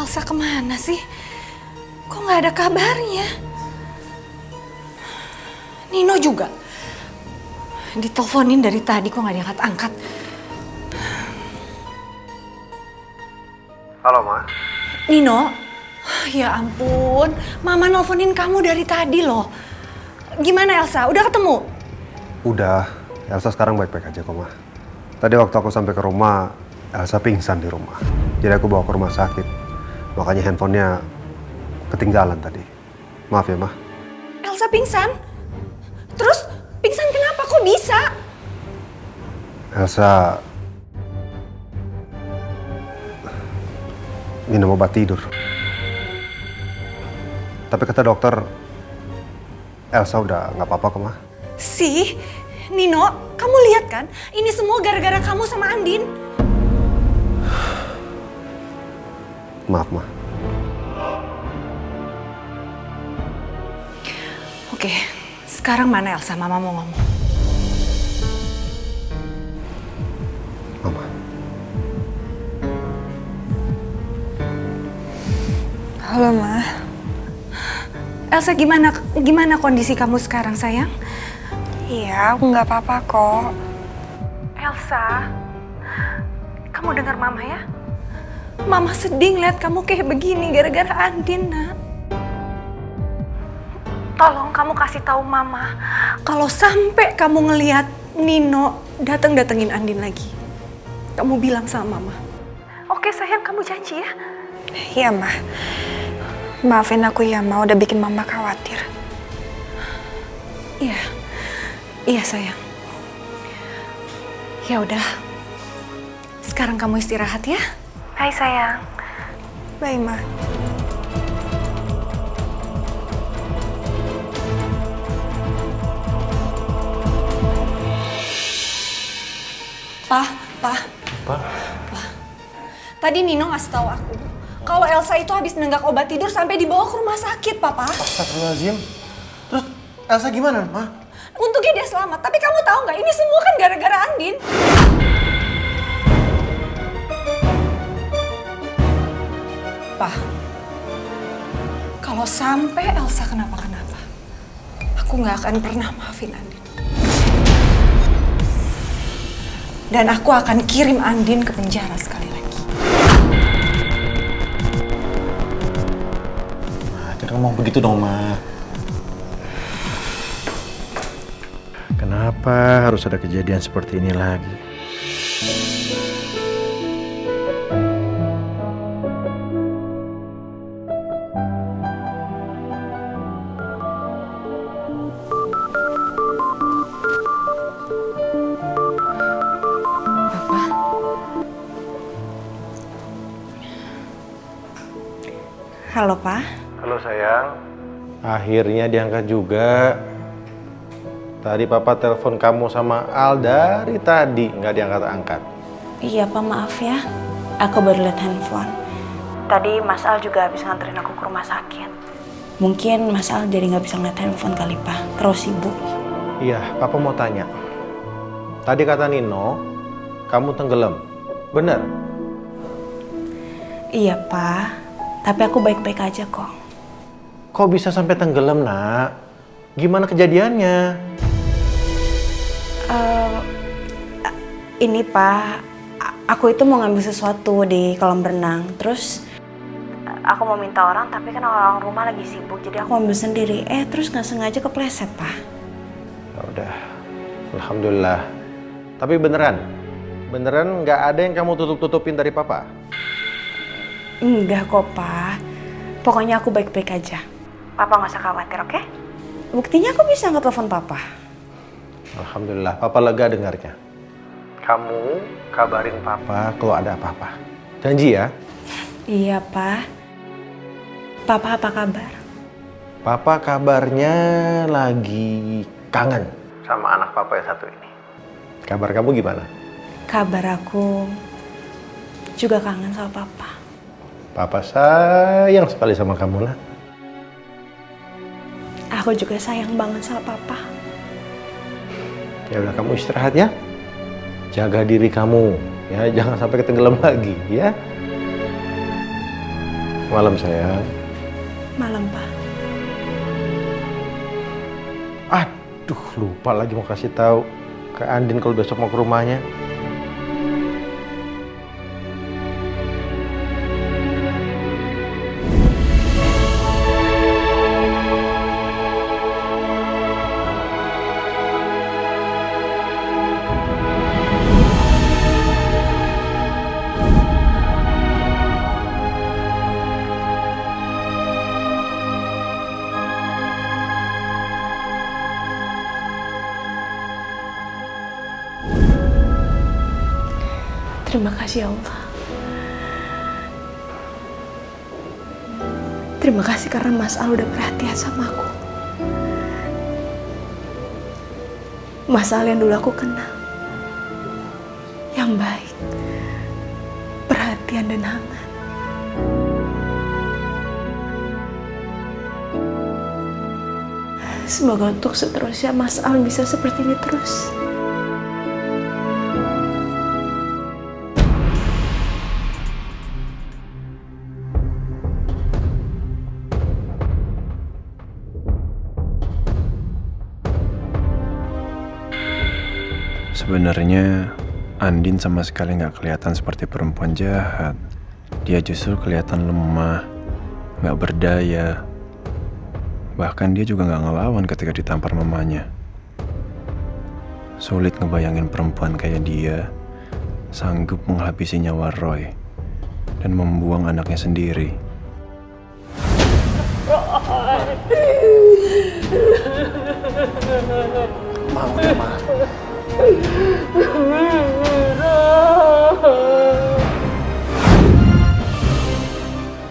Elsa kemana sih? Kok nggak ada kabarnya? Nino juga. Diteleponin dari tadi kok nggak diangkat-angkat. Halo, Ma. Nino, ya ampun. Mama nelponin kamu dari tadi loh. Gimana Elsa? Udah ketemu? Udah. Elsa sekarang baik-baik aja kok, Ma. Tadi waktu aku sampai ke rumah, Elsa pingsan di rumah. Jadi aku bawa ke rumah sakit. Makanya handphonenya ketinggalan tadi. Maaf ya, Ma. Elsa pingsan? Terus pingsan kenapa? Kok bisa? Elsa minum obat tidur. Tapi kata dokter, Elsa udah nggak apa-apa kok, Ma. Sih, Nino, kamu lihat kan? Ini semua gara-gara kamu sama Andin. Maaf, Ma. Oke, sekarang mana Elsa? Mama mau ngomong. Mama. Halo, Ma. Elsa, gimana kondisi kamu sekarang, sayang? Iya, aku nggak apa-apa kok. Elsa, kamu dengar Mama ya? Mama sedih ngeliat kamu kayak begini gara-gara Andin, nak. Tolong kamu kasih tahu Mama kalau sampai kamu ngelihat Nino datengin Andin lagi. Kamu bilang sama Mama. Oke sayang, kamu janji ya? Iya, Ma. Maafin aku ya, Ma. Udah bikin Mama khawatir. Iya sayang. Ya udah. Sekarang kamu istirahat ya. Hai sayang. Bye, Ma. Pak. Tadi Nino ngasih tahu aku kalau Elsa itu habis nenggak obat tidur sampai dibawa ke rumah sakit, Papa. Astagfirullahaladzim. Terus Elsa gimana, Ma? Untungnya dia selamat, tapi kamu tahu nggak ini semua kan gara-gara Andin. Pak, kalau sampai Elsa kenapa-kenapa, aku nggak akan pernah maafin Andin. Dan aku akan kirim Andin ke penjara sekali lagi. Ma, jangan ngomong begitu dong, Ma. Kenapa harus ada kejadian seperti ini lagi? Halo, Pak. Halo, sayang. Akhirnya diangkat juga. Tadi Papa telepon kamu sama Al dari tadi, nggak diangkat-angkat. Iya, Pak. Maaf ya. Aku baru lihat handphone. Tadi Mas Al juga habis nganterin aku ke rumah sakit. Mungkin Mas Al jadi nggak bisa ngeliat handphone kali, Pak. Terus sibuk. Iya, Papa mau tanya. Tadi kata Nino, kamu tenggelam. Bener? Iya, Pak. Tapi aku baik-baik aja kok. Kok bisa sampai tenggelam, Nak? Gimana kejadiannya? Ini, Pak. Aku itu mau ngambil sesuatu di kolam renang. Terus aku mau minta orang, tapi kan orang rumah lagi sibuk. Jadi aku ambil sendiri. Terus nggak sengaja kepleset, Pak. Ya udah, alhamdulillah. Tapi beneran nggak ada yang kamu tutup-tutupin dari Papa? Enggak kok, Pak. Pokoknya aku baik-baik aja. Papa nggak usah khawatir, oke? Buktinya aku bisa angkat telepon Papa. Alhamdulillah, Papa lega dengarnya. Kamu kabarin Papa kalau ada apa-apa. Janji ya? Iya, Pak. Papa apa kabar? Papa kabarnya lagi kangen sama anak Papa yang satu ini. Kabar kamu gimana? Kabar aku juga kangen sama Papa. Papa sayang sekali sama kamu, lah. Aku juga sayang banget sama Papa. Ya udah, kamu istirahat ya. Jaga diri kamu, ya, jangan sampai ketenggelam lagi, ya. Malam sayang. Malam, Pak. Aduh, lupa lagi mau kasih tahu ke Andin kalau besok mau ke rumahnya. Terima kasih ya Allah. Terima kasih karena Mas Al udah perhatian sama aku. Mas Al yang dulu aku kenal. Yang baik, perhatian dan hangat. Semoga untuk seterusnya Mas Al bisa seperti ini terus. Sebenarnya Andin sama sekali nggak kelihatan seperti perempuan jahat. Dia justru kelihatan lemah, nggak berdaya. Bahkan dia juga nggak ngelawan ketika ditampar mamanya. Sulit ngebayangin perempuan kayak dia sanggup menghabisi nyawa Roy dan membuang anaknya sendiri.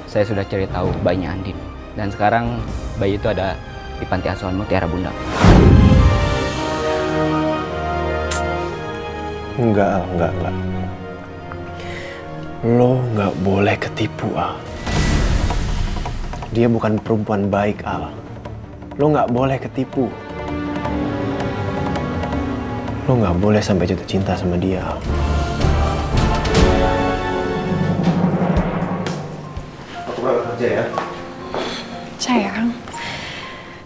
Saya sudah cari tahu bayinya Andin. Dan sekarang bayi itu ada di panti asuhan Mutiara Bunda. Enggak. Lo nggak boleh ketipu, Al. Dia bukan perempuan baik, Al. Lo nggak boleh ketipu. Lo nggak boleh sampai jatuh cinta sama dia, Al. Aku berangkat kerja ya. Sayang,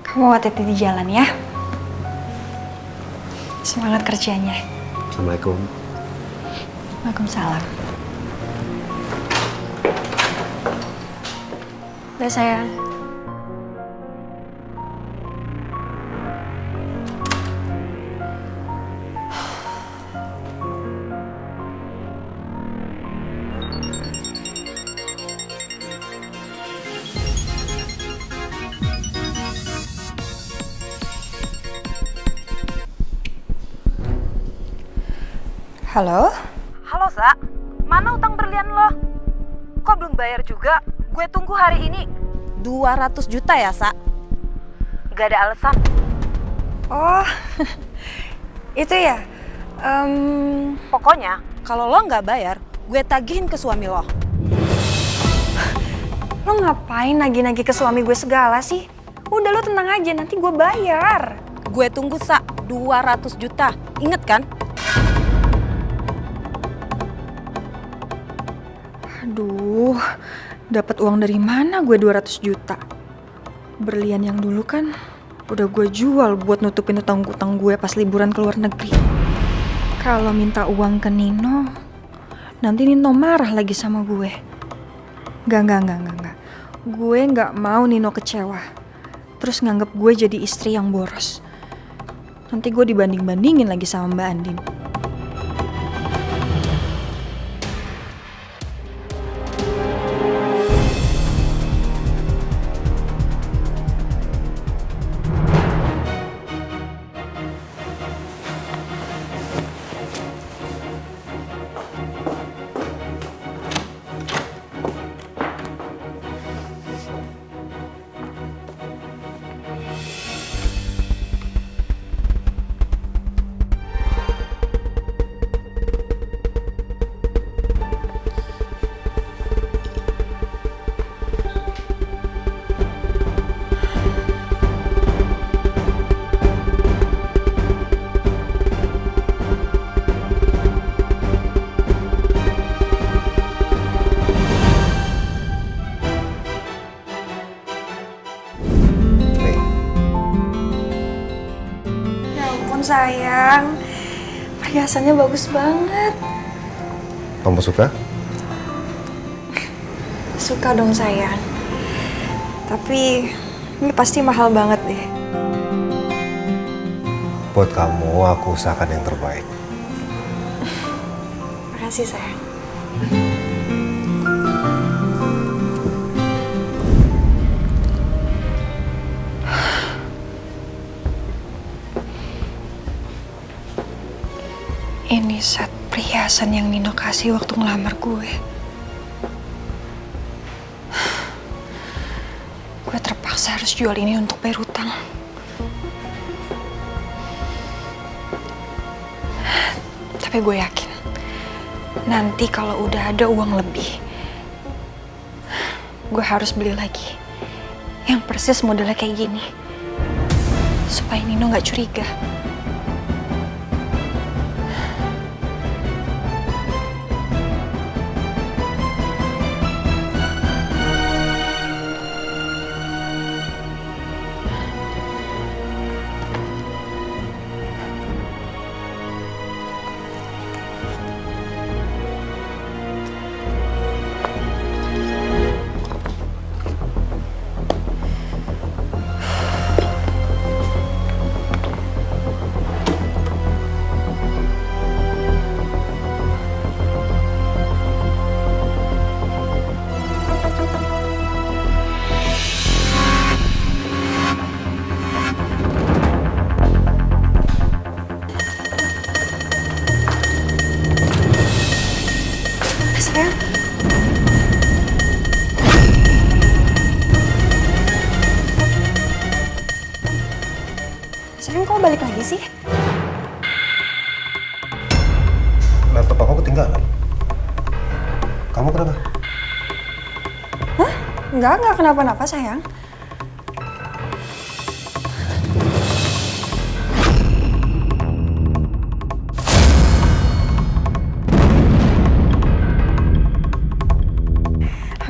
kamu hati-hati di jalan ya. Semangat kerjanya. Assalamualaikum. Waalaikumsalam. Udah sayang. Halo? Halo, Sa. Mana utang berlian lo? Kok belum bayar juga? Gue tunggu hari ini. 200 juta ya, Sa? Gak ada alasan. Oh, itu ya? Pokoknya, kalau lo nggak bayar, gue tagihin ke suami lo. Lo ngapain nagih-nagih ke suami gue segala sih? Udah lo tenang aja, nanti gue bayar. Gue tunggu, Sa. 200 juta. Ingat kan? Aduh, dapat uang dari mana gue 200 juta? Berlian yang dulu kan udah gue jual buat nutupin utang-utang gue pas liburan ke luar negeri. Kalau minta uang ke Nino, nanti Nino marah lagi sama gue. Enggak. Gue nggak mau Nino kecewa. Terus nganggep gue jadi istri yang boros. Nanti gue dibanding-bandingin lagi sama Mbak Andin. sayang. Perhiasannya bagus banget. Kamu suka? Suka dong sayang. Tapi ini pasti mahal banget deh. Buat kamu, aku usahakan yang terbaik. Makasih sayang. Ini set perhiasan yang Nino kasih waktu ngelamar gue. Gue terpaksa harus jual ini untuk bayar hutang. Tapi gue yakin, nanti kalau udah ada uang lebih, gue harus beli lagi. Yang persis modelnya kayak gini. Supaya Nino gak curiga. Sayang. Sayang, kok balik lagi sih? Laptop aku ketinggalan. Kamu kenapa? Hah? Enggak kenapa-napa sayang.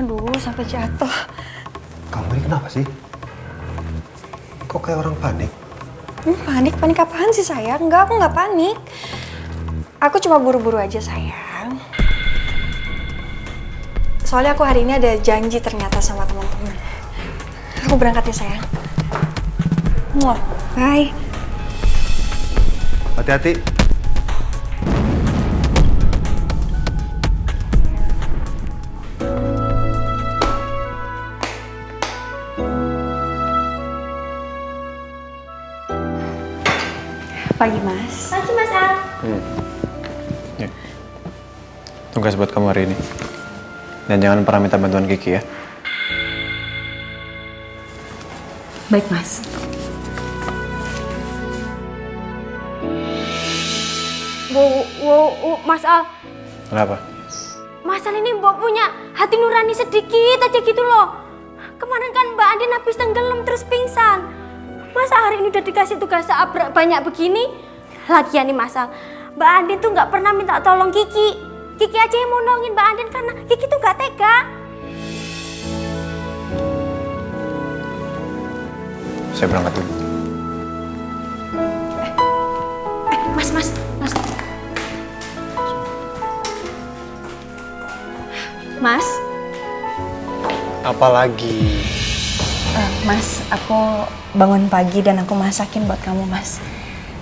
Aduh, sampai jatuh. Kamu ini kenapa sih? Kok kayak orang panik? Panik apaan sih sayang? Enggak, aku nggak panik. Aku cuma buru-buru aja sayang. Soalnya aku hari ini ada janji ternyata sama teman-teman. Aku berangkat ya sayang. Muah, bye. Hati-hati. Pagi Mas. Pagi Mas Al. Ya. Tugas buat kamu hari ini. Dan jangan pernah minta bantuan Kiki ya. Baik Mas. Mas Al. Kenapa? Mas Al ini Mbak punya hati nurani sedikit aja gitu loh. Kemarin kan Mbak Andin habis tenggelam terus pingsan. Masa hari ini udah dikasih tugas banyak begini? Lagian nih Mas Al, Mbak Andin tuh nggak pernah minta tolong Kiki. Kiki aja yang mau nolongin Mbak Andin karena Kiki tuh nggak tega. Saya berangkat dulu. Mas. Mas, Apalagi? Mas, aku bangun pagi dan aku masakin buat kamu, Mas.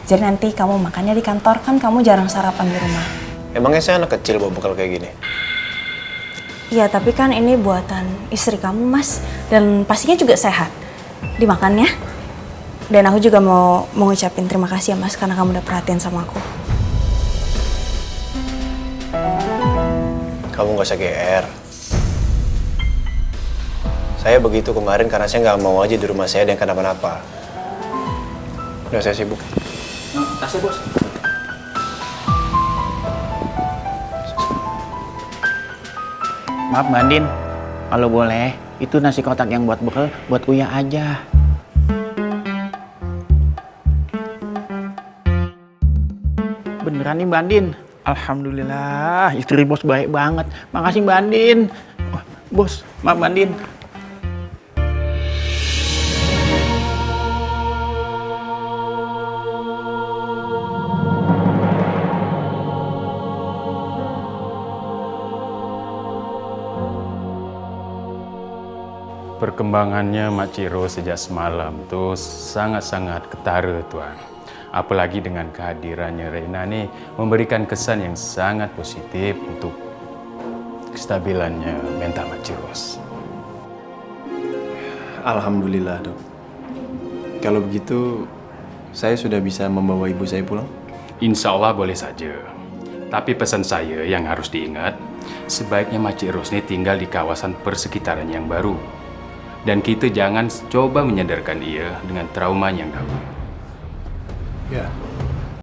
Jadi nanti kamu makannya di kantor, kan kamu jarang sarapan di rumah. Emangnya saya anak kecil bawa bekal kayak gini? Iya, tapi kan ini buatan istri kamu, Mas. Dan pastinya juga sehat. Dimakan ya. Dan aku juga mau mengucapin terima kasih ya, Mas, karena kamu udah perhatian sama aku. Kamu gak usah GR. Saya begitu kemarin karena saya nggak mau aja di rumah saya ada yang kenapa-napa. Udah saya sibuk. Tasnya bos. Maaf Mbak Andin, kalau boleh itu nasi kotak yang buat bekal buat Uya aja. Beneran nih Mbak Andin. Alhamdulillah, istri bos baik banget. Makasih Mbak Andin. Oh, bos, maaf Mbak Andin. Perkembangannya Mak Ciro sejak semalam tuh sangat-sangat ketara, Tuan. Apalagi dengan kehadirannya Reina nih memberikan kesan yang sangat positif untuk kestabilannya mental Mak Ciros. Alhamdulillah, Dok. Kalau begitu, saya sudah bisa membawa ibu saya pulang? Insya Allah boleh saja. Tapi pesan saya yang harus diingat, sebaiknya Mak Ciros ini tinggal di kawasan persekitaran yang baru. Dan kita jangan coba menyadarkan ia dengan trauma yang dahulu. Ya.